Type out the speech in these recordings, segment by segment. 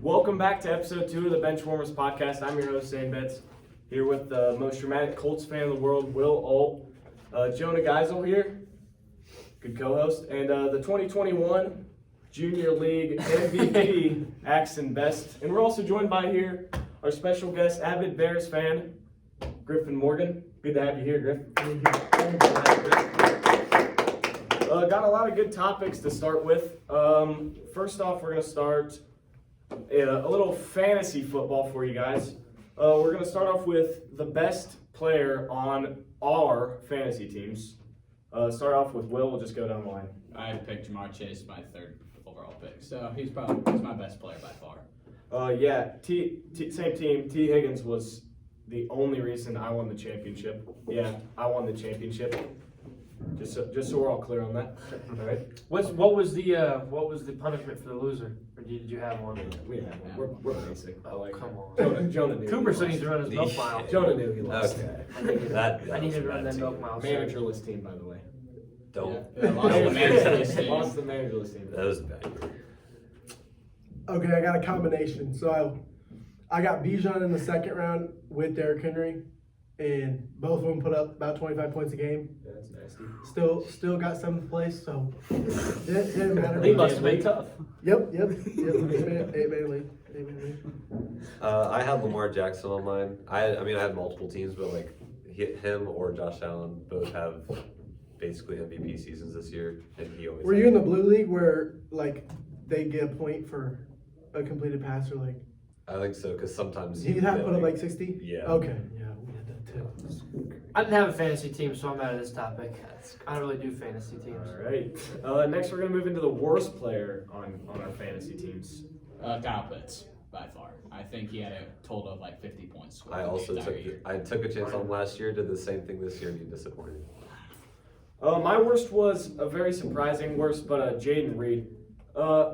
Welcome back to episode 2 of the Benchwarmers podcast. I'm your host, Zane Betts, here with the most dramatic Colts fan in the world, Will Alt. Jonah Geisel here, good co-host, and the 2021 Junior League MVP, Axon Best. And we're also joined by here our special guest, avid Bears fan, Griffin Morgan. Good to have you here, Griff. Got a lot of good topics to start with. First off, we're going to start a little fantasy football for you guys. We're going to start off with the best player on our fantasy teams. Start off with Will. We'll just go down the line. I picked Jamar Chase, my third overall pick, so he's my best player by far. Same team. T. Higgins was the only reason I won the championship. Yeah, I won the championship. Just so we're all clear on that. All right. What was the punishment for the loser? Or did you have one? We have one. We're basic. Oh, come on. Jonah knew. Cooper still needs to run his milk mile. Jonah knew he lost. Okay. I needed to run that milk mile. Managerless team, by the way. Don't. Yeah, Lost the managerless team. That was bad. Okay, I got a combination. So I got Bijan in the second round with Derrick Henry, and both of them put up about 25 points a game. That's nasty. Still got 7th place, so it didn't matter. He must have been tough. Yep. 8-man league. I had Lamar Jackson on mine. I had multiple teams, but like him or Josh Allen both have basically MVP seasons this year, and he always. Were you in the blue league where like they get a point for a completed pass, or like? I think so, because sometimes He had put up like 60. Yeah. Okay. Yeah, we had that too. I didn't have a fantasy team, so I'm out of this topic. I don't really do fantasy teams. All right. Next, we're going to move into the worst player on our fantasy teams. Kyle Pitts, by far. I think he had a total of like 50 points. I also took a chance on last year, did the same thing this year, and he disappointed. My worst was a very surprising worst, but Jaden Reed.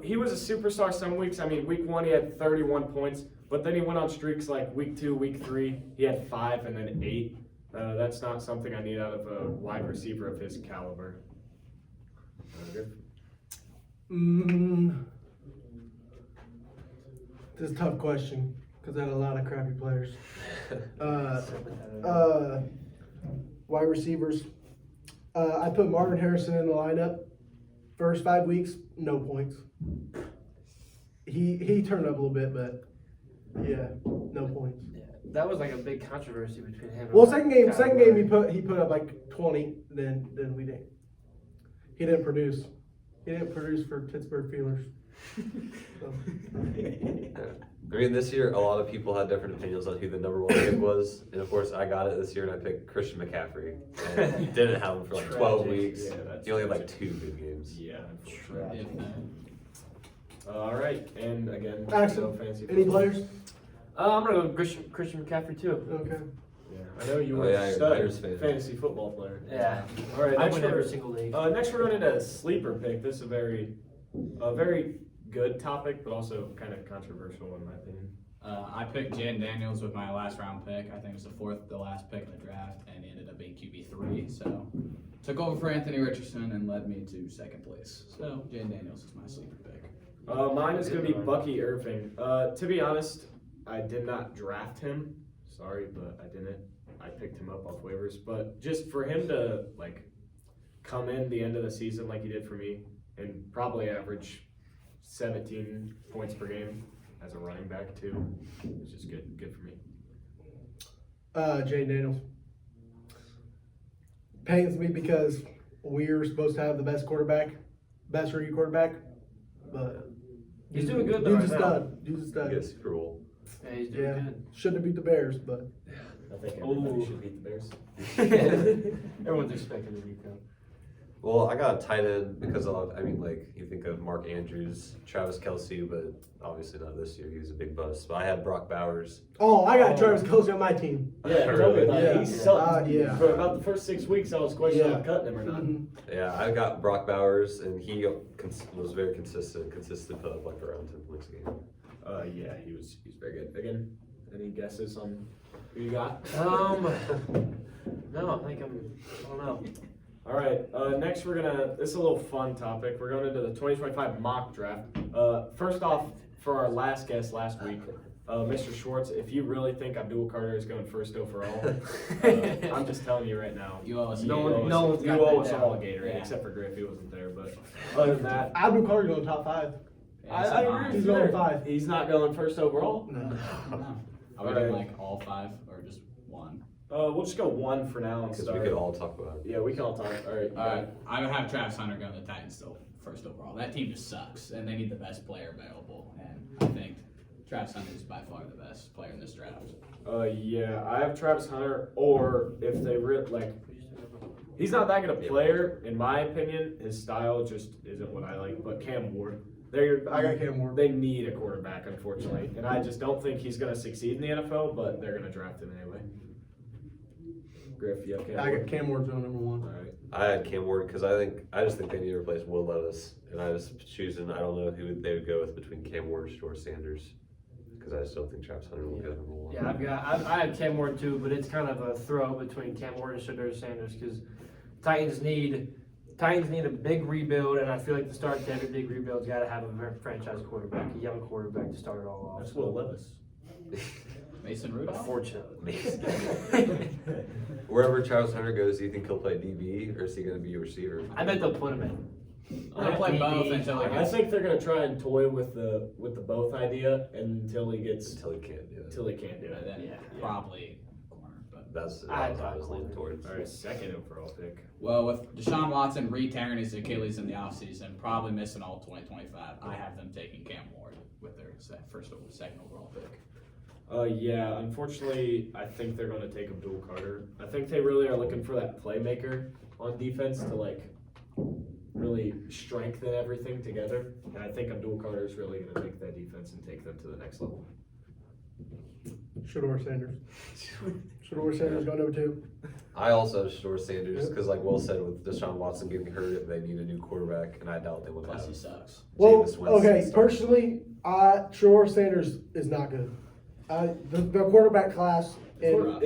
He was a superstar some weeks. I mean, week 1 he had 31 points, but then he went on streaks like week 2, week 3, he had 5 and then 8. That's not something I need out of a wide receiver of his caliber. This is a tough question because I had a lot of crappy players. Wide receivers. I put Marvin Harrison in the lineup. First 5 weeks, no points. He turned up a little bit, but yeah, no points. Yeah, that was like a big controversy between him. Well, and second game he put up like 20. Then we didn't. He didn't produce. He didn't produce for Pittsburgh Steelers. So. I mean, this year a lot of people had different opinions on who the number 1 pick was, and of course I got it this year, and I picked Christian McCaffrey, and he didn't have him for like 12 weeks. Yeah, he only had like 2 good games. Yeah. If, All right, and again, Axel, no fancy any football. players? I'm gonna go Christian McCaffrey too. Okay. Yeah, I know you were you're a a stud Bears fan. fantasy football player. Yeah. All right, I next win we're, every single league. next we're going into a sleeper pick. This is a very good topic, but also kind of controversial in my opinion. I picked Jan Daniels with my last round pick. I think it was the last pick in the draft, and he ended up being QB3. So took over for Anthony Richardson and led me to 2nd place. So Jan Daniels is my sleeper pick. Mine is going to be Bucky Irving. To be honest, I did not draft him. Sorry, but I didn't. I picked him up off waivers. But just for him to like come in the end of the season like he did for me and probably average 17 points per game as a running back too, it's just good for me. Jane Daniels. Pains me because we're supposed to have the best rookie quarterback, but He's doing good though. dude's a Right now. stud. Dude's a He stud. got a Super Bowl. Yeah, he's doing Yeah, good. shouldn't have beat the Bears, but I think everybody should beat the Bears. Everyone's expecting the Rico. Well, I got a tight end because you think of Mark Andrews, Travis Kelce, but obviously not this year. He was a big bust. But I had Brock Bowers. I got Travis Kelce on my team. Yeah, Really? Yeah. he sucked. Yeah. For about the first 6 weeks, I was questioning Yeah. on cutting him or not. Mhm. Yeah, I got Brock Bowers, and he was very consistent. Put up like around 10 points a game. Yeah, he's very good. Again, any guesses on who you got? No, I don't know. All right, next this is a little fun topic. We're going into the 2025 mock draft. First off, for our last guest last week, Mr. Schwartz, if you really think Abdul Carter is going first overall, I'm just telling you right now. You owe us. No you one- owe no us- one's You got owe that us down. all a Gatorade, Yeah. except for Griff. He wasn't there, but other than that, Abdul Carter going top 5. Yeah, it's I fine. agree. He's going 5. He's not going first overall. No. No. Are we doing like all 5 or just one? We'll just go 1 for now and Because start. we could all talk about it. Yeah, we can all talk. All right. I would have Travis Hunter going to the Titans still first overall. That team just sucks, and they need the best player available. And I think Travis Hunter is by far the best player in this draft. Yeah, I have Travis Hunter, or if they he's not that good a player, in my opinion. His style just isn't what I like. But Cam Ward, I got Cam Ward. They need a quarterback, unfortunately, and I just don't think he's going to succeed in the NFL. But they're going to draft him anyway. Griff, you have Cam I Ward? got Cam Ward's on number 1. All right. I had Cam Ward because I just think they need to replace Will Levis, and I was choosing. I don't know who they would go with between Cam Ward and Shador Sanders, because I just don't think Travis Hunter will go number 1. Yeah, I have Cam Ward too, but it's kind of a throw between Cam Ward and Shador Sanders because Titans need a big rebuild, and I feel like to start every big rebuild's got to have a franchise quarterback, a young quarterback to start it all off. That's Will Levis. Mason Rudolph? Unfortunately. Wherever Travis Hunter goes, do you think he'll play DB or is he going to be a receiver? I bet they'll put him in. They'll play both until he I gets. think they're going to try and toy with the both idea until he gets Until he can't do it. until he can't do it. Then Yeah. probably corner. But That's I what I was thought leaning towards. All right, second overall pick. well, with Deshaun Watson re-tearing his Achilles in the offseason, probably missing all 2025, I have them taking Cam Ward with their second overall pick. Yeah, unfortunately, I think they're going to take Abdul Carter. I think they really are looking for that playmaker on defense to really strengthen everything together. And I think Abdul Carter is really going to take that defense and take them to the next level. Shador Sanders. Shador Sanders going number 2. I also have Shador Sanders because, like Will said, with Deshaun Watson getting hurt, they need a new quarterback, and I doubt they would Plus, have he sucks. Well, Jameis Winston okay, start. personally, Shador Sanders is not good. The quarterback class It's rough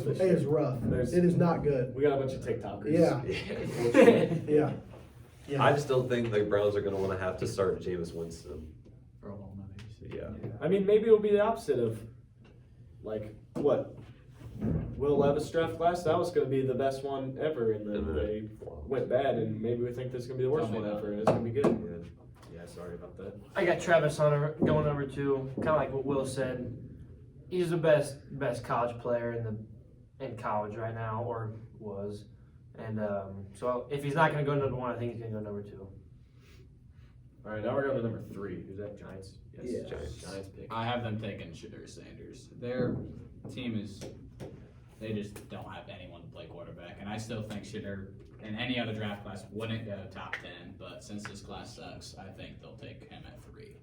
this year. is rough. There's- It is not good. We got a bunch of TikTokers. Yeah. Yeah. I just don't think the Browns are going to want to have to start Jameis Winston. For a whole nother season. Yeah. I mean, maybe it'll be the opposite of, what? Will Levis draft class? That was going to be the best one ever, and then they went bad, and maybe we think this is going to be the worst Tell me one that. ever, and it's going to be good. Yeah, sorry about that. I got Travis Hunter going number 2, kind of like what Will said. He's the best college player in college right now, or was. And so if he's not going to go number 1, I think he's going to go number 2. All right, now we're going to number 3. Who's that? Giants? Yes. Giants. Giants pick. I have them taking Shador Sanders. Their team they just don't have anyone to play quarterback. And I still think Shador in any other draft class wouldn't go top 10. But since this class sucks, I think they'll take him at 3.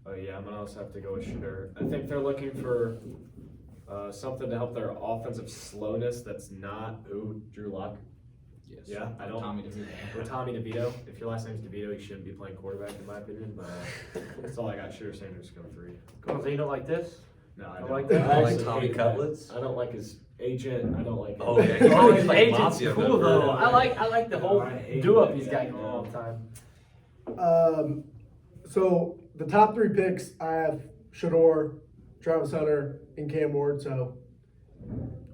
Oh yeah, I'm gonna also have to go with Shador. I think they're looking for something to help their offensive slowness. That's not Drew Lock Yes. Yeah, I don't- Tommy DeVito. or Tommy DeVito. If your last name's DeVito, he shouldn't be playing quarterback in my opinion. But that's all I got. Shador Sanders going 3. Cool, so you don't like this? No, I I don't like that. I Like actually Tommy hate Cutlets? that. I don't like his agent. I don't like. him. Oh, okay. Oh, He's his like agent's mafia cool member. though. I like the whole I hate do-up that he's guy, got going yeah. all the time. So the top 3 picks, I have Shador, Travis Hunter, and Cam Ward. So,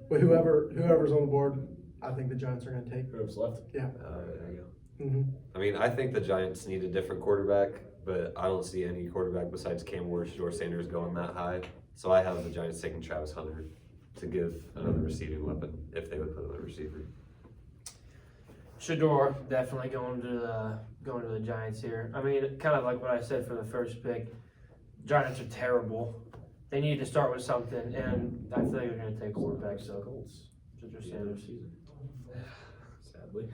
but whoever's on the board, I think the Giants are going to take. Whoever's left. Yeah. There you go. Mm-hmm. I mean, I think the Giants need a different quarterback, but I don't see any quarterback besides Cam Ward or Sanders going that high. So I have the Giants taking Travis Hunter to give another receiving weapon if they would put another receiver. Shador definitely going to the Giants here. I mean, kind of like what I said for the first pick. Giants are terrible. They need to start with something, and I feel like they're going to take quarterback. So Colts. Shador Sanders. Sadly.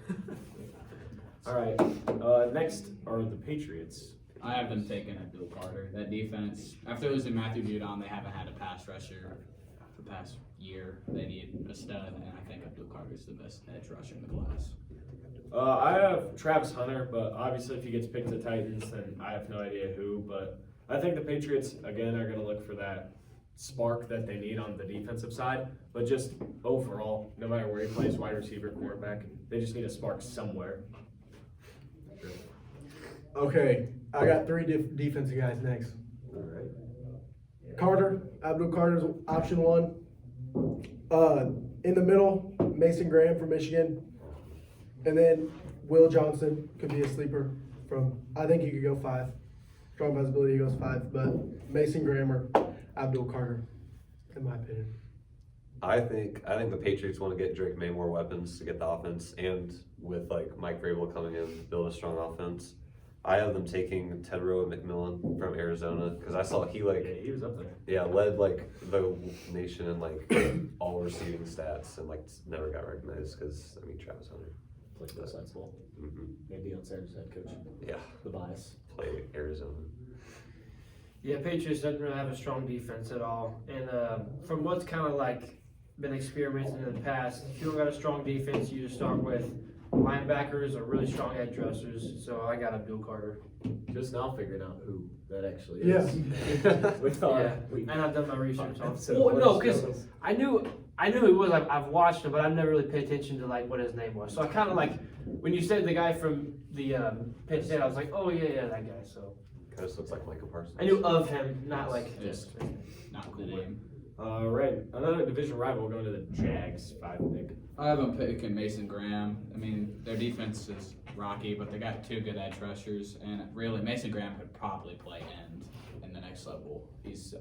All right. Next are the Patriots. I have them taking Abdul Carter. That defense, after losing Matthew Judon, they haven't had a pass rusher the past year. They need a stud, and I think Abdul Carter is the best edge rusher in the class. I have Travis Hunter, but obviously if he gets picked to Titans, then I have no idea who. But I think the Patriots, again, are going to look for that spark that they need on the defensive side. But just overall, no matter where he plays, wide receiver, quarterback, they just need a spark somewhere. Okay, I got 3 defensive guys next. Carter, Abdul Carter's option 1. In the middle, Mason Graham from Michigan. And then Will Johnson could be a sleeper from, I think he could go 5. Strong possibility he goes 5, but Mason Graham or Abdul Carter, in my opinion. I think the Patriots want to get Drake May more weapons to get the offense, and with like Mike Vrabel coming in, build a strong offense. I have them taking Tedrow McMillan from Arizona because I saw he was up there. led like the nation in like all receiving stats and like never got recognized because Travis Hunter. Like both sides ball. Mm-hmm. Maybe Deion Sanders head coach. Yeah, The bias. play Arizona. Yeah, Patriots doesn't really have a strong defense at all. And from what's kind of like been experimented in the past, if you don't got a strong defense, you just start with linebackers or really strong edge rushers. So I got Abdul Carter. Just now figuring out who that actually Yeah. is. With our, Yeah, and I've done my research on. So Well, no, what because is- I knew he was. I've watched him, but I've never really paid attention to like what his name was. So I kind of like when you said the guy from the Penn State, I was like, oh yeah, that guy. So Kind of looks like Micah Parsons. I knew of him, not like Yes. just. Not a cool name. Right, another division rival going to the Jags, 5 pick. I have them picking Mason Graham. I mean, their defense is rocky, but they got 2 good edge rushers, and really Mason Graham could probably play end in the next level. He's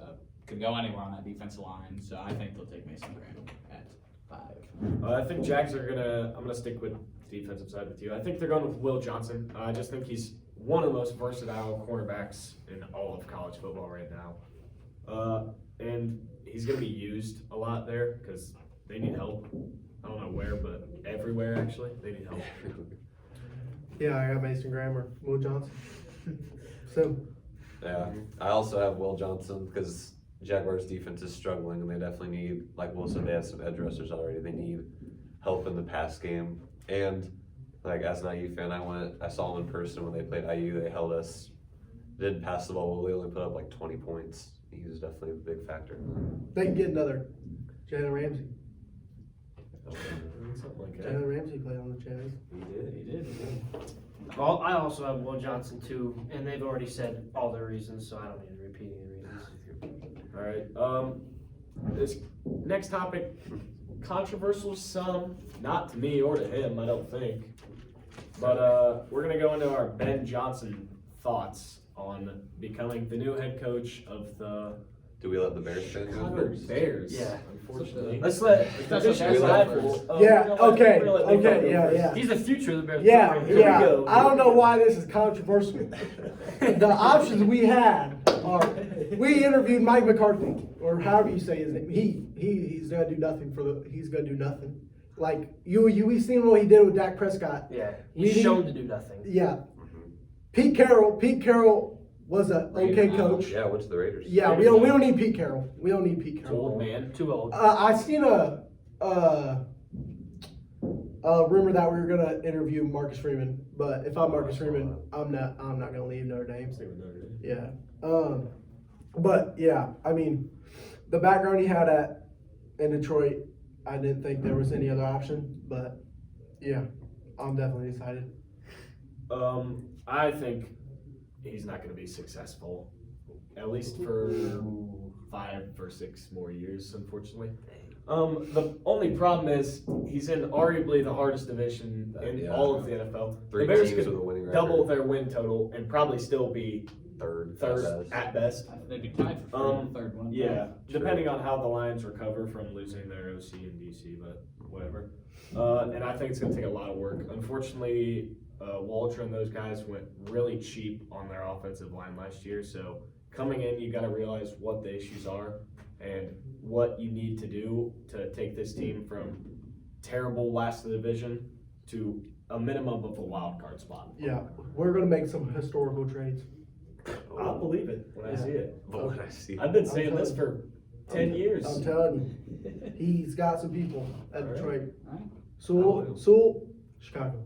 could go anywhere on that defensive line, so I think they'll take Mason Graham at 5. I think Jags are I'm gonna stick with defensive side with you. I think they're going with Will Johnson. I just think he's one of the most versatile cornerbacks in all of college football right now. And he's going to be used a lot there because they need help. I don't know where, but everywhere actually. They need help. Yeah, I got Mason Graham or Will Johnson. So, Yeah, I also have Will Johnson because Jaguars defense is struggling and they definitely need, like Will said, they have some edge rushers already. They need help in the pass game. And like as an IU fan, I saw them in person when they played IU. They held us, didn't pass the ball. We only put up like 20 points. He was definitely a big factor. they can get another Jalen Ramsey. Something like that. Jalen Ramsey played on the Jags. He did. Well, I also have Will Johnson too, and they've already said all their reasons, so I don't need to repeat any reasons. All right. This next topic, controversial to some, not to me or to him, I don't think. But we're gonna go into our Ben Johnson thoughts on becoming the new head coach of the Do we let the Bears fan go Chicago first? Bears. Yeah. Unfortunately. Let's let. That's Division okay. rival. Yeah, okay, we're gonna let Nick okay, go yeah, first. yeah. He's the future of the Bears. Yeah, program. Here we yeah. go. I don't know why this is controversial. The options we had are, we interviewed Mike McCarthy, or however you say his name. He's gonna do nothing he's gonna do nothing. Like, we seen what he did with Dak Prescott. Yeah, We he's need- shown to do nothing. Yeah. Pete Carroll was an okay coach. Yeah, went to the Raiders. Yeah, we don't need Pete Carroll. We don't need Pete It's Carroll. old man. Too old. I seen a rumor that we were gonna interview Marcus Freeman, but if I'm Marcus Freeman, I'm not gonna leave Notre Dame. Yeah. But yeah, I mean, the background he had in Detroit, I didn't think there was any other option, but yeah, I'm definitely excited. I think he's not going to be successful, at least for 5 or 6 more years, unfortunately. The only problem is he's in arguably the hardest division in Yeah. all of the NFL. 3 the Bears teams could with a winning record. double their win total and probably still be Third third at best. They'd be tied for third one. Yeah, Sure. depending on how the Lions recover from losing their OC and DC, but whatever. And I think it's going to take a lot of work. Unfortunately, Walter and those guys went really cheap on their offensive line last year. So coming in, you got to realize what the issues are and what you need to do to take this team from terrible last of the division to a minimum of a wild card spot. Yeah, we're gonna make some historical trades. I'll believe it when I see it. But when I see I've been saying this for 10 years. I'm telling you, he's got some people at All right. Detroit. All right. Sewell, Chicago.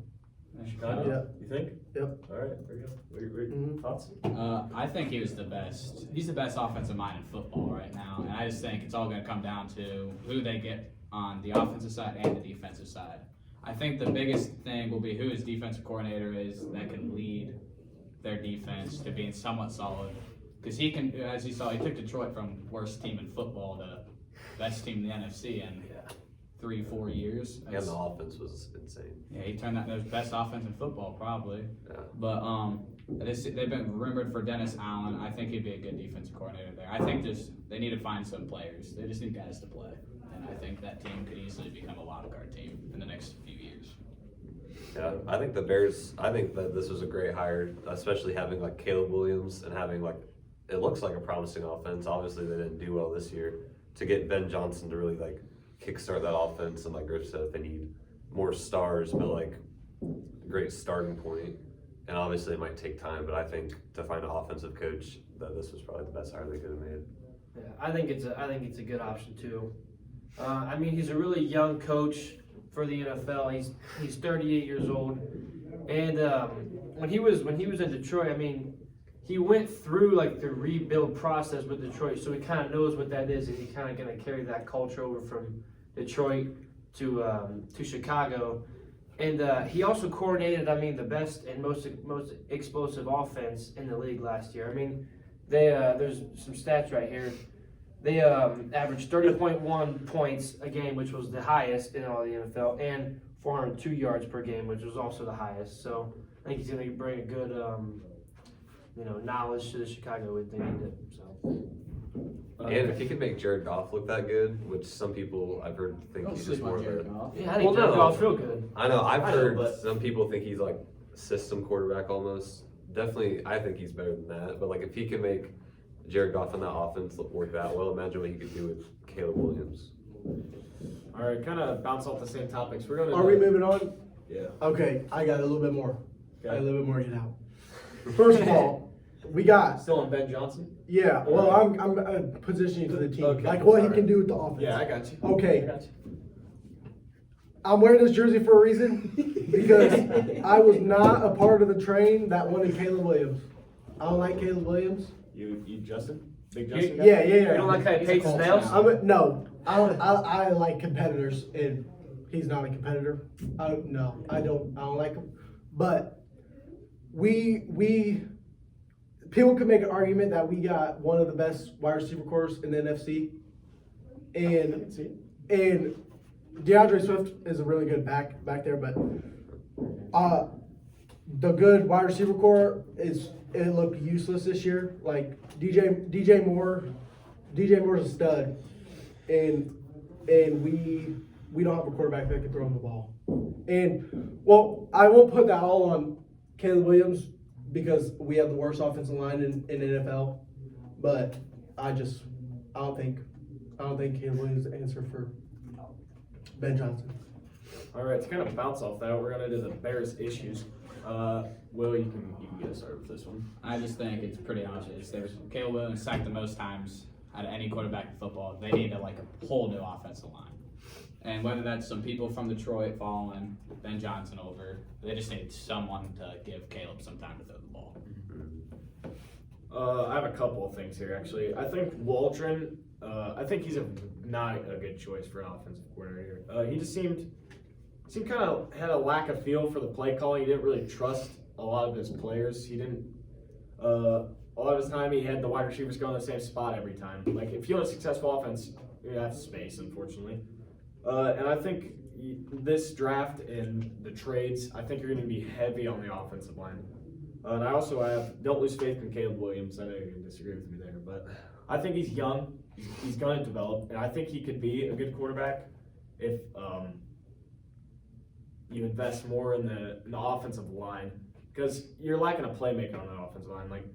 Chicago, Yeah. you think? Yep. All right, there you go. Mhm. Thoughts? I think he was the best. He's the best offensive mind in football right now, and I just think it's all going to come down to who they get on the offensive side and the defensive side. I think the biggest thing will be who his defensive coordinator is that can lead their defense to being somewhat solid. because he can, as you saw, he took Detroit from worst team in football to best team in the NFC in 3-4 years. And the offense was insane. Yeah, he turned that their best offense in football probably. Yeah. But they've been rumored for Dennis Allen. I think he'd be a good defensive coordinator there. I think they need to find some players. They just need guys to play, and I think that team could easily become a wild card team in the next few years. Yeah, I think the Bears. I think that this was a great hire, especially having like Caleb Williams and having like it looks like a promising offense. Obviously, they didn't do well this year. To get Ben Johnson to really like kickstart that offense, and like Griff said, they need more stars, but like a great starting point. And obviously, it might take time, but I think to find an offensive coach, that this was probably the best hire they could have made. Yeah, I think it's a good option too. I mean, he's a really young coach for the NFL. He's 38 years old, and when he was in Detroit, I mean, he went through like the rebuild process with Detroit, so he kind of knows what that is, and he's kind of going to carry that culture over from Detroit to Chicago. And he also coordinated, I mean, the best and most explosive offense in the league last year. I mean, there's some stats right here. They averaged 30.1 points a game, which was the highest in all the NFL, and 402 yards per game, which was also the highest. So I think he's going to bring a good, knowledge to the Chicago. They need it. So. And if he can make Jared Goff look that good, which some people I've heard think Don't he's just sleep more on of Jared a. Goff. Yeah, I think Well, no. I'll feel good. I know I've heard but- some people think he's like a system quarterback almost. Definitely, I think he's better than that. But like if he can make Jared Goff in that offense work that well, imagine what he could do with Caleb Williams. All right, kind of bounce off the same topics. We're going to. Are we moving on? Yeah. Okay, I got a little bit more. I got Okay. a little bit more to get out. First of all, we got Still on Ben Johnson? yeah. Well, I'm positioning to the team, Okay, like what he alright. can do with the offense. Yeah, I got you. Okay. I got you. I'm wearing this jersey for a reason because I was not a part of the train that wanted Caleb Williams. I don't like Caleb Williams. You Justin? Big Justin guy? Yeah. You don't like how he He's a paints his Colts nails? fan. No, I don't. I like competitors, and he's not a competitor. No, I don't like him. But we people could make an argument that we got one of the best wide receiver corps in the NFC, I and can see it. and DeAndre Swift is a really good back there, but the good wide receiver core it looked useless this year. Like DJ Moore's a stud, and we don't have a quarterback that can throw him the ball. And well, I won't put that all on Caleb Williams because we have the worst offensive line in NFL, but I don't think Caleb Williams is the answer for Ben Johnson. All right, to kind of bounce off that, we're going to do the Bears issues. Will, you can get us started with this one. I just think it's pretty obvious. Caleb Williams sacked the most times out of any quarterback in football. They need a whole new offensive line. And whether that's some people from Detroit following Ben Johnson over, they just need someone to give Caleb some time to throw the ball. I have a couple of things here, actually. I think Waldron, I think he's not a good choice for an offensive coordinator. He just seemed kind of had a lack of feel for the play calling. He didn't really trust a lot of his players. He didn't. A lot of his time, he had the wide receivers go in the same spot every time. Like if you want a successful offense, you have space, unfortunately. And I think this draft and the trades, I think you're going to be heavy on the offensive line. And I also don't lose faith in Caleb Williams. I know you're going to disagree with me there, but I think he's young. He's going to develop, and I think he could be a good quarterback if you invest more in the offensive line, because you're lacking a playmaker on the offensive line. Like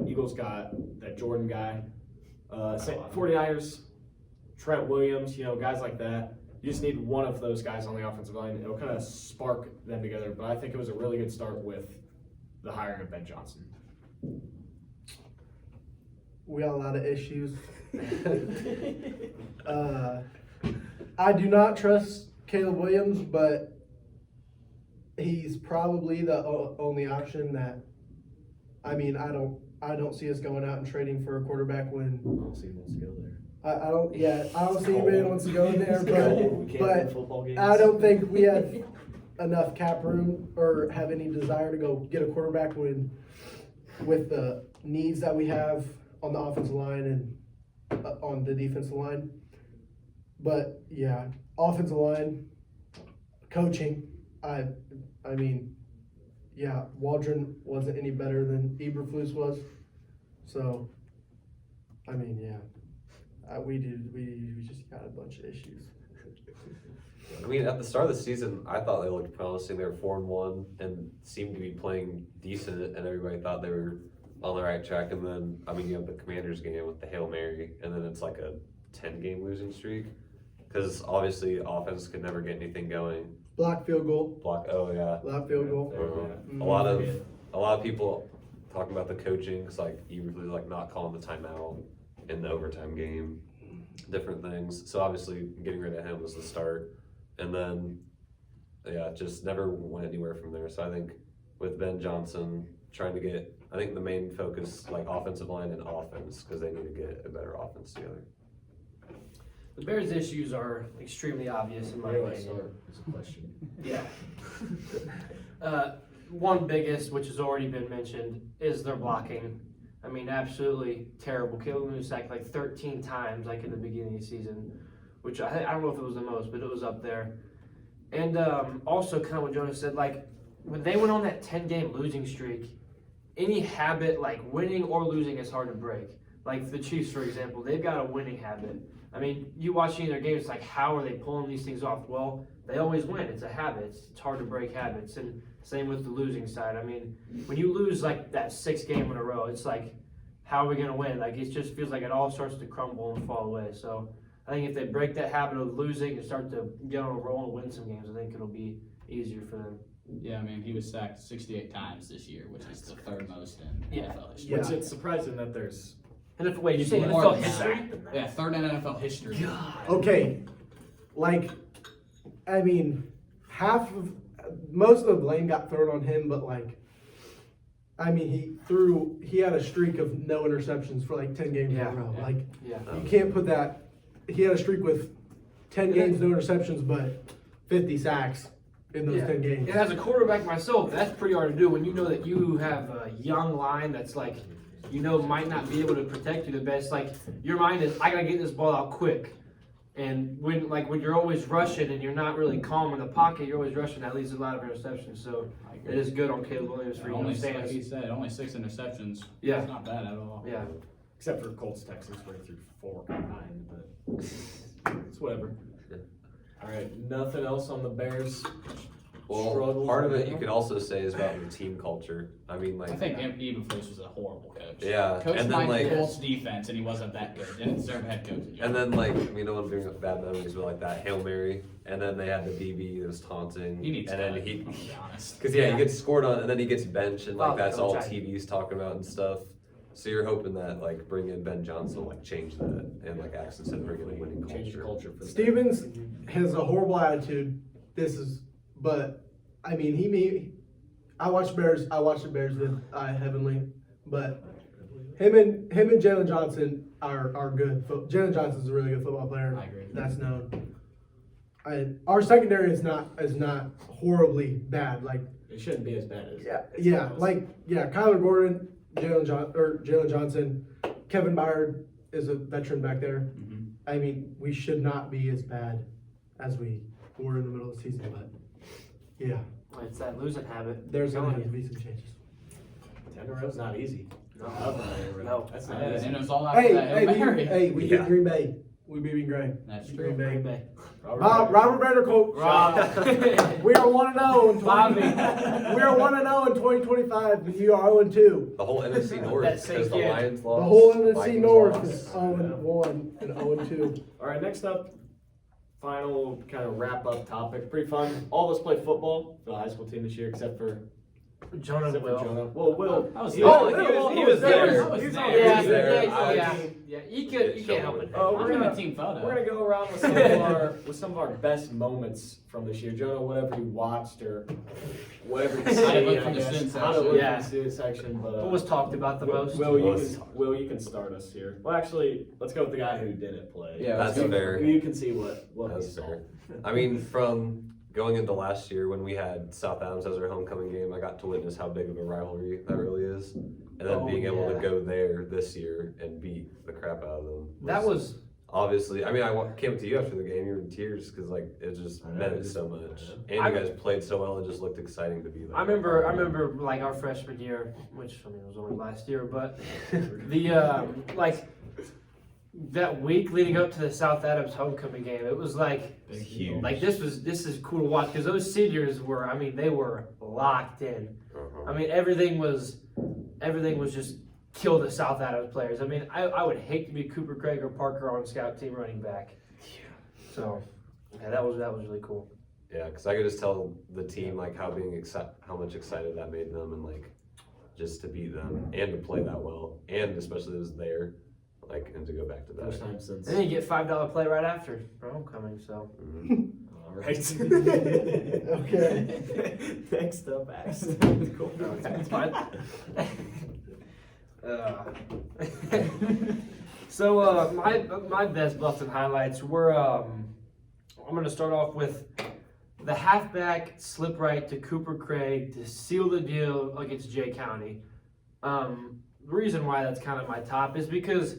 Eagles got that Jordan guy, 49ers, Trent Williams, guys like that. You just need one of those guys on the offensive line. It'll kind of spark them together. But I think it was a really good start with the hiring of Ben Johnson. We got a lot of issues. I do not trust Caleb Williams, but he's probably the only option that. I mean, I don't see us going out and trading for a quarterback when. I don't see who wants to go there. I don't see anybody wants to go there, We can't but win football games. I don't think we have enough cap room or have any desire to go get a quarterback with the needs that we have on the offensive line and on the defensive line. But yeah, offensive line, coaching. I mean, yeah, Waldron wasn't any better than Eberflus was. So, I mean, yeah, we just got a bunch of issues. I mean, at the start of the season, I thought they looked promising. They were 4-1 and seemed to be playing decent, and everybody thought they were on the right track. And then, I mean, you have the Commanders game with the Hail Mary, and then it's like a 10-game losing streak. Because obviously, offense could never get anything going. Block field goal. Oh yeah. Block field goal. A lot of people talking about the coaching, cause like Eberflus like not calling the timeout in the overtime game, different things. So obviously, getting rid of him was the start. And then, yeah, just never went anywhere from there. So I think with Ben Johnson trying to get, I think the main focus, like offensive line and offense, because they need to get a better offense together. The Bears' issues are extremely obvious in my opinion. Is a question. Yeah. One biggest, which has already been mentioned, is their blocking. I mean, absolutely terrible. Caleb Lewis sacked like 13 times, like in the beginning of the season, which I don't know if it was the most, but it was up there. And also, kind of what Jonas said, like when they went on that 10-game losing streak, any habit like winning or losing is hard to break. Like the Chiefs, for example, they've got a winning habit. I mean, you watch any of their games, it's like, how are they pulling these things off? Well, they always win. It's a habit. It's hard to break habits. And same with the losing side. I mean, when you lose like that 6th game in a row, it's like, how are we going to win? Like, it just feels like it all starts to crumble and fall away. So I think if they break that habit of losing and start to get on a roll and win some games, I think it'll be easier for them. Yeah, I mean, he was sacked 68 times this year, which is the 3rd most in Yeah. NFL history. Which it's surprising that there's And if, wait, you say More NFL than history? that. Yeah, 3rd in NFL history. Okay, like, I mean, most of the blame got thrown on him, but like, I mean, he had a streak of no interceptions for like 10 games in Yeah. a row. Yeah. Like, Yeah. you can't put that, he had a streak with 10 games, no interceptions, but 50 sacks in those Yeah. 10 games. And as a quarterback myself, that's pretty hard to do when you know that you have a young line that's like, you know, might not be able to protect you the best. Like, your mind is, I gotta get this ball out quick. And when you're always rushing and you're not really calm in the pocket, you're always rushing, that leads to a lot of interceptions. So I agree. it is good on Caleb Williams for Only, like stands. he said, only 6 interceptions. Yeah. It's not bad at all. Yeah. except for Colts Texans where he threw 4 combined, but it's whatever. All right, nothing else on the Bears. Well, struggles part of right it you now? could also say is about the team culture. I mean, like, I think Eberflus was a horrible coach. Yeah, Coach and then, my like- Colts defense, and he wasn't that good. Didn't deserve a head coaching job. and then like, I mean, no one brings up bad memories, but like that Hail Mary, and then they had the BB that was taunting, he needs and to then cut, he, I'm gonna be honest. because yeah, he gets scored on, and then he gets benched, and like Wow, that's all Coach, I- TV's talking about and stuff. So you're hoping that like bring in Ben Johnson will like change that and like act instead of bringing a winning Change the culture. culture for the Stevens has a horrible attitude. But I mean, I watch the Bears with heavenly, but him and Jalen Johnson are good. Jalen Johnson's a really good football player. I agree. That's known. Our secondary is not horribly bad. Like It shouldn't be as bad as Kyler Gordon, Jalen Johnson, Kevin Byard is a veteran back there. Mhm. I mean, we should not be as bad as we were in the middle of the season, but yeah, It's that losing habit. there's going to Telling have to you. be some changes. 10 in a row is not easy. No. No, that's not Yeah, easy. and it was all after that Hail Mary. We Yeah. beat Green Bay. We beat Green That's Bay. true. Green Bay. Green Bay. Robert Vander coach. Rob. We are 1-0 in Bobby. We are 1-0 in 2025. And you are 0-2. The whole NFC North, That because the same kid. Lions lost. The whole NFC Vikings North lost. is 0-1 and 0-2. All right, next up, final kind of wrap up topic. Pretty fun. All of us play football for the high school team this year, except for Jonah Will. Jonah. Well, Will. I was he there. He was there. I was He was there. on Yeah, there. He was there. Yeah. You can't help it. Oh, I'm we're in the gonna team photo. We're gonna go around with some of our best moments from this year. Jonah, whatever you watched or whatever you How to say, look I from the guess. student How to section. look Yeah. from the student section. But What was talked about the most? Will, you can start us here. Well, actually, let's go with the guy who didn't play. Yeah, That's let's go. fair. You can see what he That's saw. fair. I mean, from going into last year when we had South Adams as our homecoming game, I got to witness how big of a rivalry that really is. And then Oh, being able to yeah. go there this year and beat the crap out of them. That was Obviously, I mean, I came up to you after the game, you were in tears because like it just meant so much. And you guys played so well, it just looked exciting to be there. I remember like our freshman year, which I mean it was only last year, but the like that week leading up to the South Adams homecoming game, it was like huge. like this is cool to watch because those seniors were, I mean, they were locked in. I mean everything was just kill the South Adams players. I mean, I would hate to be Cooper Craig or Parker on scout team running back. So yeah, that was really cool. Yeah, because I could just tell the team like how much excited that made them, and like just to beat them and to play that well, and especially it was there, like, and to go back to that. First time since. And then you get $5 play right after for homecoming. So All right. Okay. Next up, Axel. Cool. okay, it's fine. So my best Bluffton highlights were I'm gonna start off with the halfback slip right to Cooper Craig to seal the deal against Jay County. The reason why that's kind of my top is because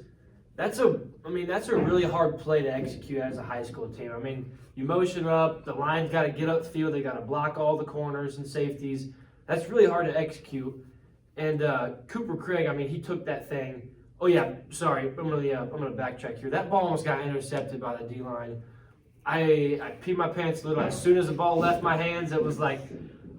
that's a really hard play to execute as a high school team. I mean, you motion up, the line's got to get up the field, they got to block all the corners and safeties. That's really hard to execute. And Cooper Craig, I mean, he took that thing. Oh yeah, sorry, I'm gonna backtrack here. That ball almost got intercepted by the D line. I peed my pants a little. As soon as the ball left my hands, it was like,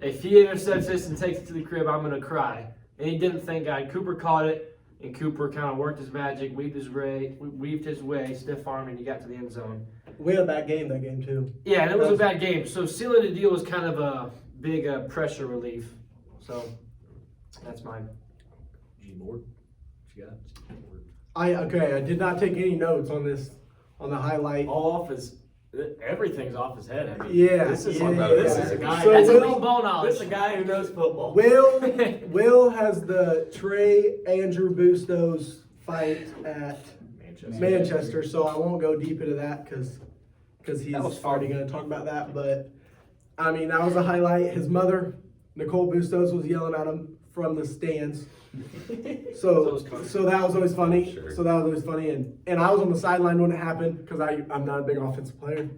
if he intercepts this and takes it to the crib, I'm gonna cry. And he didn't, thank God. Cooper caught it, and Cooper kind of worked his magic, weaved his way, stiff arm, and he got to the end zone. We had a bad game that game too. Yeah, and it was a bad game. So sealing the deal was kind of a big pressure relief. So that's mine. G-board. What you got? I did not take any notes on this, on the highlight. All off his, everything's off his head. I mean, Yeah, this is yeah, this yeah. is a guy. So That's a Will- big ball knowledge. This is a guy who knows football. Will has the Trey Andrew Bustos fight at Manchester, so I won't go deep into that because he's That was already going to talk about that. But I mean, that was a highlight. His mother, Nicole Bustos, was yelling at him from the stands. So that was always funny. Sure. So that was always funny, and I was on the sideline when it happened because I'm not a big offensive player,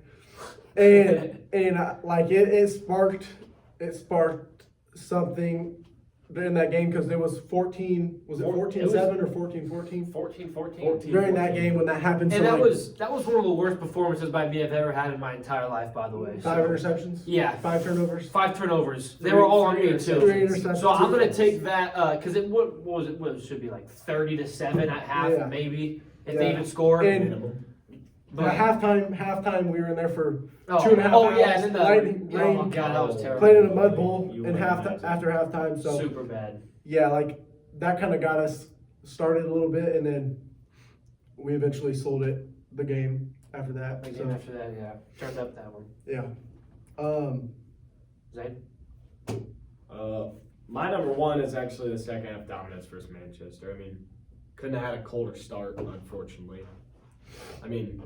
and like it sparked something in that game because there was 14. Was it 14-7 or 14-14? 14-14. During that game when that happened. And so that like, was one of the worst performances by me I've ever had in my entire life, by the way. 5 interceptions. Yeah. 5 turnovers. 5 turnovers. They were all on me too. 3 interceptions. So I'm gonna take that because what was it? What it should be like 30-7 at half, Yeah. maybe if they Yeah. even score. And But halftime we were in there for oh, 2.5 oh hours. yeah, and then the Lightning, oh rain, my god, that was terrible. played in a mud bowl You in win after halftime. So Super bad. yeah, like that kind of got us started a little bit, and then we eventually sold it the game after that. Again So after that, yeah, turned up that one. yeah. Zane? My number one is actually the second half dominance versus Manchester. I mean, couldn't have had a colder start, unfortunately. I mean,